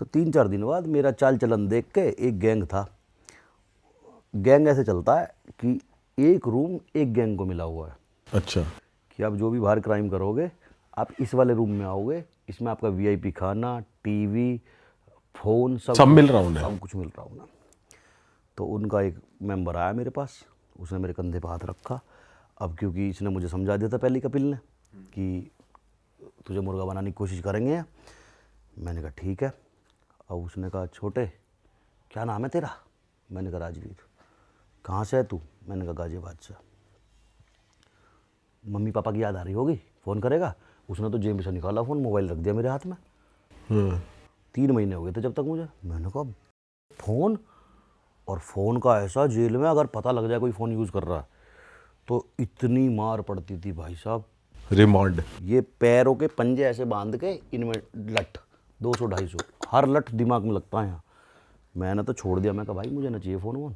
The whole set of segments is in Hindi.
तो 3-4 दिन बाद मेरा चाल चलन देख के एक गैंग था। गैंग ऐसे चलता है कि एक रूम एक गैंग को मिला हुआ है। अच्छा। कि आप जो भी बाहर क्राइम करोगे आप इस वाले रूम में आओगे, इसमें आपका वीआईपी खाना, टीवी, फ़ोन सब मिल रहा उन्हें। सब कुछ मिल रहा हूँ ना। तो उनका एक मेंबर आया मेरे पास, उसने मेरे कंधे पर हाथ रखा। अब क्योंकि इसने मुझे समझा दिया था पहले कपिल ने कि तुझे मुर्गा बनाने की कोशिश करेंगे। मैंने कहा ठीक है। अब उसने कहा छोटे क्या नाम है तेरा? मैंने कहा राजवीर। कहाँ से है तू? मैंने कहा गाजियाबाद से। मम्मी पापा की याद आ रही होगी, फ़ोन करेगा। उसने तो जेब से निकाला फ़ोन, मोबाइल रख दिया मेरे हाथ में। 3 महीने हो गए थे जब तक मुझे। मैंने कहा फ़ोन, और फ़ोन का ऐसा, जेल में अगर पता लग जाए कोई फ़ोन यूज़ कर रहा है तो इतनी मार पड़ती थी भाई साहब। रिमांड। ये पैरों के पंजे ऐसे बांध के इनमें लठ 200-250 हर लठ दिमाग में लगता है यहाँ। मैंने तो छोड़ दिया। मैं कहा भाई मुझे ना चाहिए फ़ोन वोन।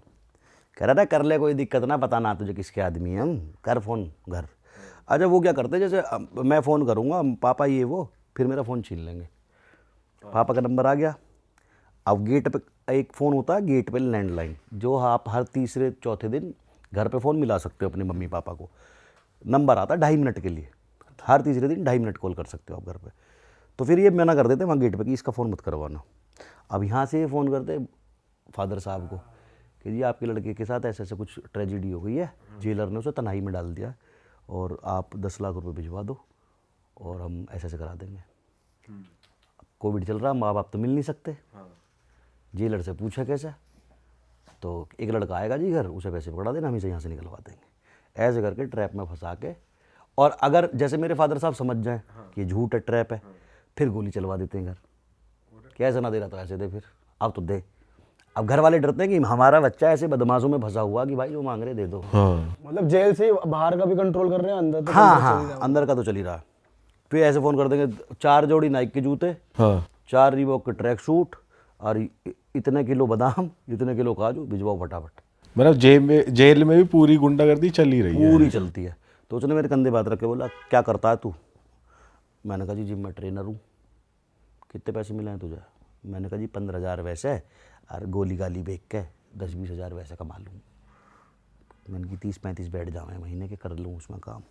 कह रहा था कर ले कोई दिक्कत ना, पता ना तुझे किसके आदमी हैं हम, कर फ़ोन घर। अच्छा वो क्या करते जैसे मैं फ़ोन करूँगा पापा ये वो, फिर मेरा फ़ोन छीन लेंगे। पापा का नंबर आ गया। अब गेट पे एक फ़ोन होता है, गेट पे लैंडलाइन, जो आप हर तीसरे चौथे दिन घर पे फ़ोन मिला सकते हो अपने मम्मी पापा को। नंबर आता है 2.5 मिनट के लिए, हर तीसरे दिन 2.5 मिनट कॉल कर सकते हो आप घर पे। तो फिर ये मना कर देते वहाँ गेट पे कि इसका फ़ोन मत करवाना। अब यहाँ से ये फ़ोन करते फादर साहब को कि जी आपके लड़के के साथ ऐसे ऐसे कुछ ट्रेजिडी हो गई है, जेलर ने उसे तन्हाई में डाल दिया और आप 10 लाख रुपए भिजवा दो और हम ऐसे ऐसे करा देंगे। कोविड चल रहा, माँ बाप तो मिल नहीं सकते। जेलर से पूछा कैसे, तो एक लड़का आएगा जी घर, उसे पैसे पकड़ा देना, हम इसे यहाँ से निकलवा देंगे। ऐसे करके ट्रैप में फंसा के, और अगर जैसे मेरे फादर साहब समझ जाएं कि ये झूठ है, ट्रैप है, फिर गोली चलवा देते हैं घर। कैसे ना दे रहा तो ऐसे दे, फिर अब तो दे। अब घर वाले डरते हैं कि हमारा बच्चा ऐसे बदमाशों में फंसा हुआ कि भाई जो मांग रहे दे दो। मतलब जेल से बाहर का भी कंट्रोल कर रहे हैं, अंदर तो हाँ हाँ, अंदर का तो चल ही रहा है। फिर ऐसे फ़ोन कर देंगे 4 जोड़ी नाइक के जूते, 4 रीबॉक के ट्रैक सूट और इतने किलो बादाम, इतने किलो काजू, भिजवाओ फटाफट। मतलब जेल में भी पूरी गुंडागर्दी चल ही रही है। पूरी चलती है। तो उसने मेरे कंधे बात रख के बोला क्या करता है तू? मैंने कहा जी जिम में ट्रेनर हूँ। कितने पैसे मिले हैं तुझे? मैंने कहा जी 15,000 वैसे और गोली गाली बेच के 10-20 हज़ार वैसे कमा लूँ। मैंने कि 30-35 बैठ जावे महीने के, कर लूँ उसमें काम।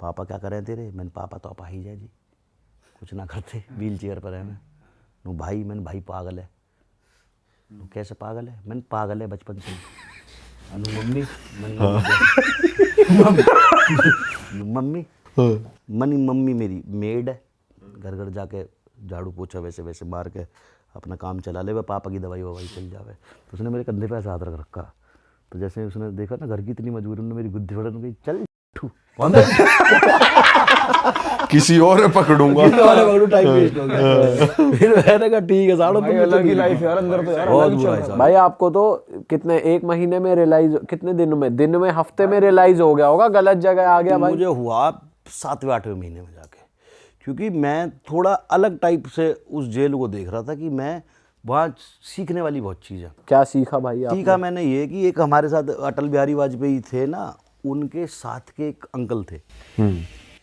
पापा क्या करें तेरे? मैंने पापा तो आप ही जाए जी, कुछ ना करते, व्हील चेयर पर है मैं। नो भाई, मैंने भाई पागल है। नो कैसे पागल है? मैंने पागल है बचपन से। अनु मम्मी, मम्मी मनी मम्मी मेरी मेड है, घर घर जाके झाड़ू पोछा वैसे वैसे मार के अपना काम चला ले, वह पापा की दवाई ववाई चल जावे। तो उसने मेरे कंधे पे ऐसे हाथ रख रखा। तो जैसे उसने देखा ना घर की इतनी मजबूरी, उन्होंने मेरी गुद्दी फड़न गई, चल किसी और पकड़ूंगा। टाइम वेस्ट हो गया। फिर मैंने कहा ठीक है साड़ो, भाई अलग ही लाइफ यार, अंदर तो यार बहुत अलग ही बुरा चल है रहा साहब। भाई आपको तो कितने, 1 महीने में रियलाइज, कितने दिन में हफ्ते में रियलाइज हो गया होगा गलत जगह आ गया भाई। मुझे हुआ 7वें-8वें महीने में जाके, क्योंकि मैं थोड़ा अलग टाइप से उस जेल को देख रहा था कि मैं वहाँ सीखने वाली बहुत चीज़ है। क्या सीखा भाई आप? सीखा मैंने ये कि एक हमारे साथ अटल बिहारी वाजपेयी थे ना, उनके साथ के एक अंकल थे,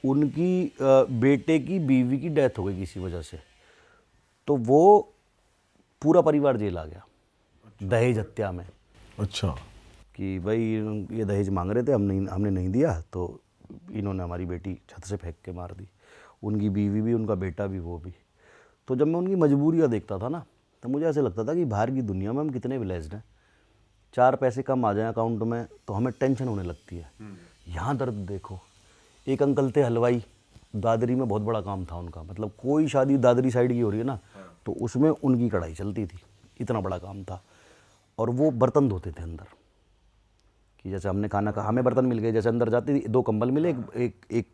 उनकी बेटे की बीवी की डेथ हो गई किसी वजह से, तो वो पूरा परिवार जेल आ गया दहेज हत्या में। अच्छा। कि भाई ये दहेज मांग रहे थे, हमने नहीं दिया, तो इन्होंने हमारी बेटी छत से फेंक के मार दी। उनकी बीवी भी, उनका बेटा भी, वो भी। तो जब मैं उनकी मजबूरियाँ देखता था ना, तो मुझे ऐसे लगता था कि बाहर की दुनिया में हम कितने ब्लेस्ड हैं। 4 पैसे कम आ जाए अकाउंट में तो हमें टेंशन होने लगती है। यहाँ दर्द देखो। एक अंकल थे हलवाई, दादरी में बहुत बड़ा काम था उनका, मतलब कोई शादी दादरी साइड की हो रही है ना, तो उसमें उनकी कढ़ाई चलती थी, इतना बड़ा काम था। और वो बर्तन धोते थे अंदर, कि जैसे हमने खाना कहा, हमें बर्तन मिल गए, जैसे अंदर जाते 2 कंबल मिले, एक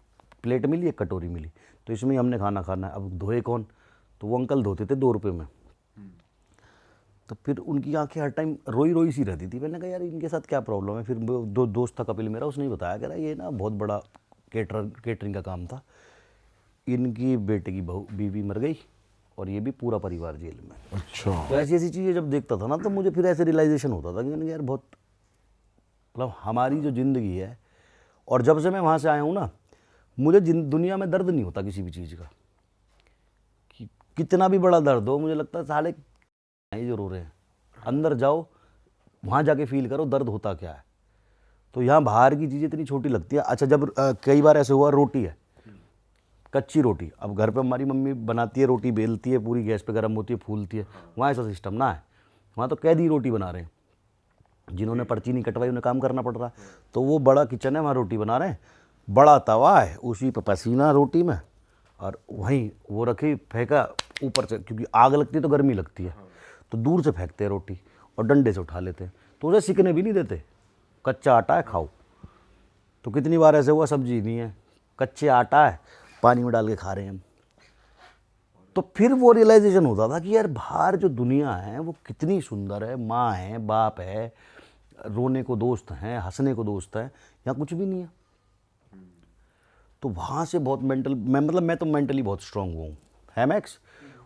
प्लेट मिली, एक कटोरी मिली, तो इसमें ही हमने खाना खाना है। अब धोए कौन? तो वो अंकल धोते थे 2 रुपये में। तो फिर उनकी आंखें हर टाइम रोई रोई सी रहती थी। मैंने कहा यार इनके साथ क्या प्रॉब्लम है। फिर दोस्त था कपिल मेरा, उसने ही बताया, कह रहा ये ना बहुत बड़ा केटरिंग का काम था, इनकी बेटे की बीवी मर गई और ये भी पूरा परिवार जेल में। अच्छा। तो ऐसी ऐसी चीज़ें जब देखता था ना, तो मुझे फिर ऐसे रियलाइजेशन होता था कि मैंने यार बहुत, मतलब हमारी जो ज़िंदगी है, और जब से मैं वहाँ से आया हूँ ना, मुझे दुनिया में दर्द नहीं होता किसी भी चीज़ का, कि कितना भी बड़ा दर्द हो, मुझे लगता है साले नहीं जो रो रहे हैं, अंदर जाओ वहाँ जाके फील करो दर्द होता क्या है। तो यहाँ बाहर की चीज़ें इतनी छोटी लगती है। अच्छा, जब कई बार ऐसे हुआ, रोटी है, कच्ची रोटी, अब घर पे हमारी मम्मी बनाती है, रोटी बेलती है, पूरी गैस पे गर्म होती है, फूलती है। वहाँ ऐसा सिस्टम ना है, वहाँ तो कैदी रोटी बना रहे हैं, जिन्होंने पर्ची नहीं कटवाई उन्हें काम करना पड़ रहा है। तो वो बड़ा किचन है, वहाँ रोटी बना रहे हैं, बड़ा तवा है, उसी पे पसीना रोटी में, और वहीं वो रखी फेंका ऊपर से, क्योंकि आग लगती है तो गर्मी लगती है, तो दूर से फेंकते हैं रोटी और डंडे से उठा लेते हैं, तो उसे सिकने भी नहीं देते। कच्चा आटा है, खाओ। तो कितनी बार ऐसे हुआ, सब्जी नहीं है, कच्चे आटा है, पानी में डाल के खा रहे हैं हम। तो फिर वो रियलाइजेशन होता था कि यार बाहर जो दुनिया है वो कितनी सुंदर है, माँ है, बाप है, रोने को दोस्त हैं, हंसने को दोस्त है, यहाँ कुछ भी नहीं है। तो वहाँ से बहुत मेंटल, मैं तो मेंटली बहुत स्ट्रांग हुआ हूँ, है मैक्स।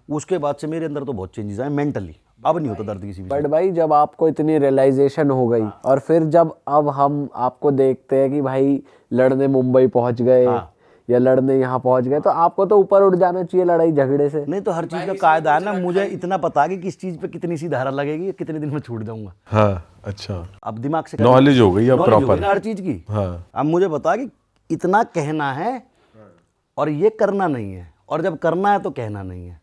उसके बाद से मेरे अंदर तो बहुत चेंजेस आए मेंटली, अब नहीं होता दर्द किसी भी। बट भाई जब आपको इतनी रियलाइजेशन हो गई और फिर जब अब हम आपको देखते हैं कि भाई लड़ने मुंबई पहुंच गए या लड़ने यहाँ पहुंच गए, तो आपको तो ऊपर उठ जाना चाहिए लड़ाई झगड़े से। नहीं तो हर चीज़ का कायदा है ना, मुझे इतना पता है कि किस चीज़ पे कितनी सी धारा लगेगी, कितने दिन में छूट जाऊंगा। हाँ, अच्छा, अब दिमाग से नॉलेज हो गई अब knowledge हो प्रॉपर। गई ना हर चीज़ की। हाँ, अब मुझे पता कि इतना कहना है और ये करना नहीं है, और जब करना है तो कहना नहीं है,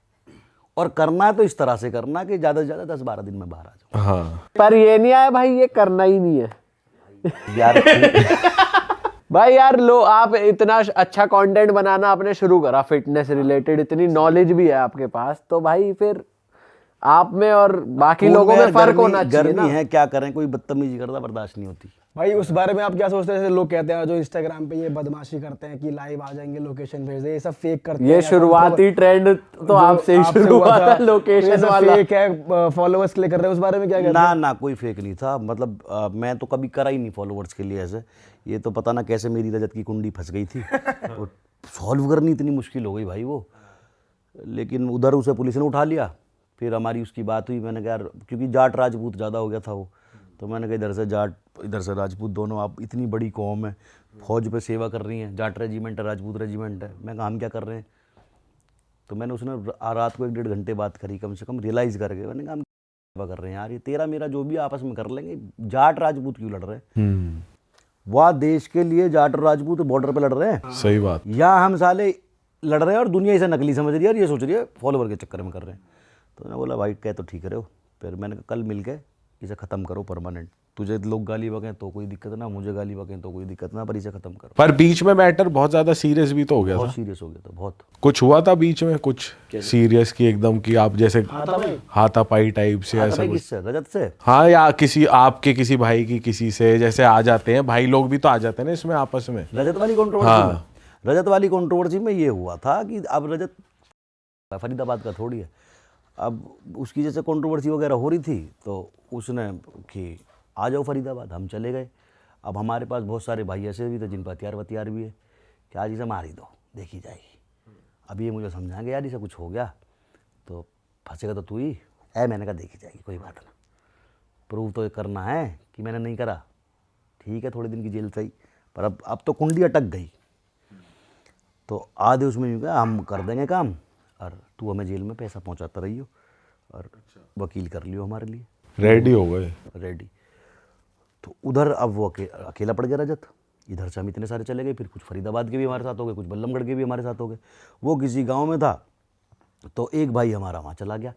और करना है तो इस तरह से करना कि ज़्यादा से ज़्यादा 10-12 दिन में बाहर आ जाऊँ। हाँ, पर ये नहीं आया भाई, ये करना ही नहीं है यार भाई। यार लो, आप इतना अच्छा कंटेंट बनाना आपने शुरू करा फिटनेस रिलेटेड, इतनी नॉलेज भी है आपके पास, तो भाई फिर आप में और बाकी लोगों में फर्क होना चाहिए ना। गर्मी है, क्या करें, कोई बदतमीजी करता बर्दाश्त नहीं होती। भाई उस बारे में आप क्या सोचते हैं? जैसे लोग कहते हैं जो इंस्टाग्राम पे ये बदमाशी करते हैं कि लाइव आ जाएंगे, लोकेशन भेज दे, ये सब फेक करते हैं। ये शुरुआती ट्रेंड तो आपसे ही शुरू हुआ था, लोकेशन वाला फेक है, फॉलोअर्स के लिए कर रहे हैं। उस बारे में क्या कहते हैं? ना कोई फेक नहीं था, मतलब मैं तो कभी करा ही नहीं फॉलोअर्स के लिए ऐसे। ये तो पता ना कैसे मेरी रजत की कुंडी फंस गई थी तो सॉल्व करनी इतनी मुश्किल हो गई भाई वो। लेकिन उधर उसे पुलिस ने उठा लिया, फिर हमारी उसकी बात हुई, मैंने कहा यार, क्योंकि जाट राजपूत ज़्यादा हो गया था वो, तो मैंने कहा इधर से जाट इधर से राजपूत दोनों, आप इतनी बड़ी कौम है, फौज पे सेवा कर रही हैं, जाट रेजिमेंट है, राजपूत रेजिमेंट है, मैं कहा हम क्या कर रहे हैं। तो मैंने उसने रात को 1-1.5 घंटे बात करी कम से कम, रियलाइज़ करके। मैंने कहा हम क्या कर रहे हैं यार, ये तेरा मेरा जो भी आपस में कर लेंगे, जाट राजपूत क्यों लड़ रहे हैं? वहाँ देश के लिए जाट और राजपूत बॉर्डर पे लड़ रहे हैं, सही बात। यहाँ हम साले लड़ रहे हैं और दुनिया इसे नकली समझ रही है और ये सोच रही है फॉलोवर के चक्कर में कर रहे हैं। तो मैंने बोला भाई कह तो ठीक रहे हो, फिर मैंने कहा कल मिल के इसे ख़त्म करो परमानेंट। तुझे लोग गाली बकें तो कोई दिक्कत ना, मुझे गाली बकें तो कोई दिक्कत ना, पर इसे ख़त्म करो। पर बीच में मैटर बहुत ज्यादा सीरियस भी तो हो गया था। बहुत सीरियस हो गया था, बहुत। कुछ हुआ था बीच में, कुछ सीरियस की एकदम कि आप जैसे हाथापाई टाइप से ऐसा भाई कुछ? किससे? रजत से? हाँ, या किसी आपके किसी भाई की किसी से, जैसे आ जाते हैं भाई लोग भी तो आ जाते हैं ना इसमें आपस में। रजत वाली कंट्रोवर्सी में, रजत वाली कंट्रोवर्सी में ये हुआ था कि अब रजत फरीदाबाद का थोड़ी है, अब उसकी जैसे कंट्रोवर्सी वगैरह हो रही थी, तो उसने कि आ जाओ फरीदाबाद, हम चले गए। अब हमारे पास बहुत सारे भाई ऐसे भी थे जिन पर हथियार भी है कि आज इसे मार ही दो, देखी जाएगी। अब ये मुझे समझा गया यार इसे कुछ हो गया तो फंसेगा तो तू ही है। मैंने कहा देखी जाएगी, कोई बात ना, प्रूव तो ये करना है कि मैंने नहीं करा। ठीक है, थोड़े दिन की जेल सही, पर अब तो कुंडी अटक गई। तो आधे उसमें यूँ कहा हम कर देंगे काम, और तू हमें जेल में पैसा पहुंचाता रहियो और वकील कर लियो हमारे लिए। रेडी हो गए? रेडी। तो उधर अब वो अकेला पड़ गया रजत, इधर से हम इतने सारे चले गए, फिर कुछ फरीदाबाद के भी हमारे साथ हो गए, कुछ बल्लमगढ़ के भी हमारे साथ हो गए। वो किसी गांव में था, तो एक भाई हमारा वहाँ चला गया,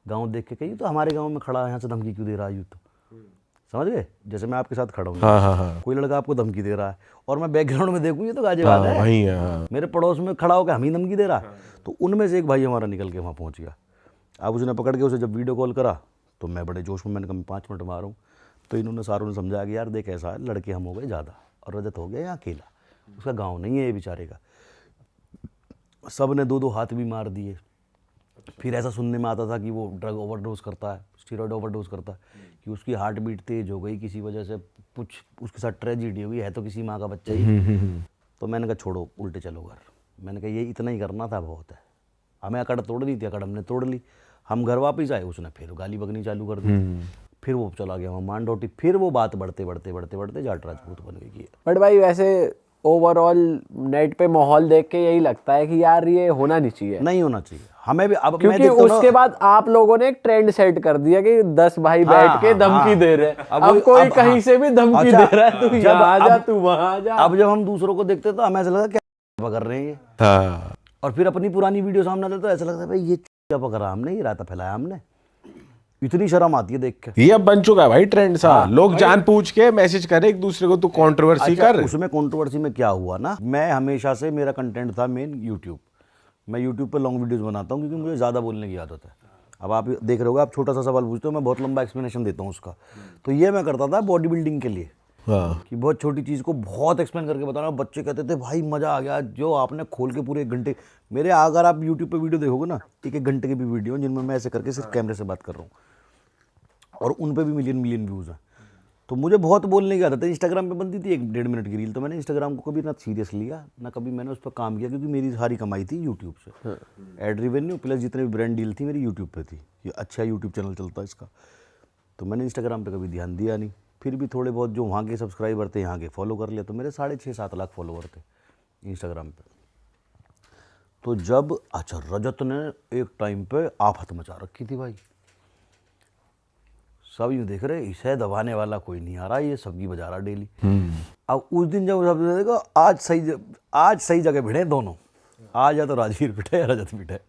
गांव देख के कही तो हमारे गांव में खड़ा है, यहाँ से धमकी क्यों दे रहा है? तो समझ गए, जैसे मैं आपके साथ खड़ा हूँ, हाँ। कोई लड़का आपको धमकी दे रहा है और मैं बैकग्राउंड में देखूँ ये तो गाजियाबाद है, वही है। हाँ। मेरे पड़ोस में खड़ा होकर हम ही धमकी दे रहा है। तो उनमें से एक भाई हमारा निकल के वहाँ पहुँच गया। अब उसने पकड़ के उसे जब वीडियो कॉल करा तो मैं बड़े जोश में, मैंने कहा 5 मिनट मारूँ। तो इन्होंने सारों ने समझाया कि यार देख ऐसा है, लड़के हम हो गए ज़्यादा और रजत हो गया यहाँ अकेला, उसका गाँव नहीं है ये बेचारे का। सब ने 2-2 हाथ भी मार दिए। फिर ऐसा सुनने में आता था कि वो ड्रग ओवरडोज करता है, स्टीरॉयड ओवरडोज करता है, कि उसकी हार्ट बीट तेज हो गई किसी वजह से, कुछ उसके साथ ट्रेजिडी हुई है, तो किसी माँ का बच्चा ही। तो मैंने कहा छोड़ो, उल्टे चलो घर। मैंने कहा ये इतना ही करना था, बहुत है। हमें अकड़ तोड़ दी थी, अकड़ हमने तोड़ ली। हम घर वापस आए, उसने फिर गाली बकनी चालू कर दी, फिर वो चला गया वहाँ मान डोटी। फिर वो बात बढ़ते जाट राजपूत बन गई। बट भाई वैसे ओवरऑल नेट पे माहौल देख के यही लगता है कि यार ये होना नहीं चाहिए, नहीं होना चाहिए हमें भी। अब मैं क्योंकि देखता हूँ ना- उसके बाद आप लोगों ने एक ट्रेंड सेट कर दिया कि 10 भाई हाँ, बैठ के धमकी हाँ। दे रहे हैं। अब अब वो- कोई अब कहीं हाँ। से भी धमकी अच्छा, दे रहा है, तू जब यहाँ जा, अब- तू वहां जा। अब जब हम दूसरों को देखते हैं तो हमें ऐसा लगता है क्या पकड़ रहे हैं ये, हाँ और फिर अपनी पुरानी वीडियो सामने आते तो ऐसा लगता है भाई ये क्या पकड़ा हमने, ये रायता फैलाया हमने। इतनी शर्म आती है देख के। ये अब बन चुका है भाई ट्रेंड सा, लोग जान पूछ के मैसेज करे एक दूसरे को, तू कंट्रोवर्सी अच्छा, कर। उसमें कंट्रोवर्सी में क्या हुआ ना, मैं हमेशा से मेरा कंटेंट था मेन यूट्यूब। मैं यूट्यूब पे लॉन्ग वीडियोस बनाता हूँ क्योंकि मुझे ज़्यादा बोलने की आदत है। अब आप देख रहे होगे, आप छोटा सा सवाल पूछते हो, मैं बहुत लंबा एक्सप्लेनेशन देता हूँ उसका। तो ये मैं करता था बॉडी बिल्डिंग के लिए, हाँ कि बहुत छोटी चीज़ को बहुत एक्सप्लेन करके बताना। बच्चे कहते थे भाई मज़ा आ गया, जो आपने खोल के पूरे 1 घंटे मेरे, अगर आप यूट्यूब पे वीडियो देखोगे ना, 1-1 घंटे की भी वीडियो जिनमें मैं ऐसे करके सिर्फ कैमरे से बात कर रहा हूँ, और उन पे भी मिलियन व्यूज़ हैं। तो मुझे बहुत बोलने की आदत है। इंस्टाग्राम पे बनती थी 1-1.5 मिनट की रील, तो मैंने इंस्टाग्राम को कभी ना सीरियस लिया, ना कभी मैंने उस पर काम किया, क्योंकि मेरी सारी कमाई थी यूट्यूब से। एड रेवेन्यू प्लस जितने भी ब्रांड डील थी मेरी यूट्यूब पे थी, ये अच्छा यूट्यूब चैनल चलता है इसका। तो मैंने इंस्टाग्राम पे कभी ध्यान दिया नहीं। फिर भी थोड़े बहुत जो वहाँ के सब्सक्राइबर थे यहाँ के फॉलो कर लिया, तो मेरे 6.5-7 लाख फॉलोवर थे इंस्टाग्राम पे। तो जब अच्छा रजत ने एक टाइम पे आफत मचा रखी थी भाई, सब यूँ देख रहे इसे दबाने वाला कोई नहीं आ रहा, ये सबकी बजा रहा डेली। अब उस दिन जब सब देखो आज सही जगह भिड़े दोनों, आज या तो राजवीर पिटे या रजत पिटे।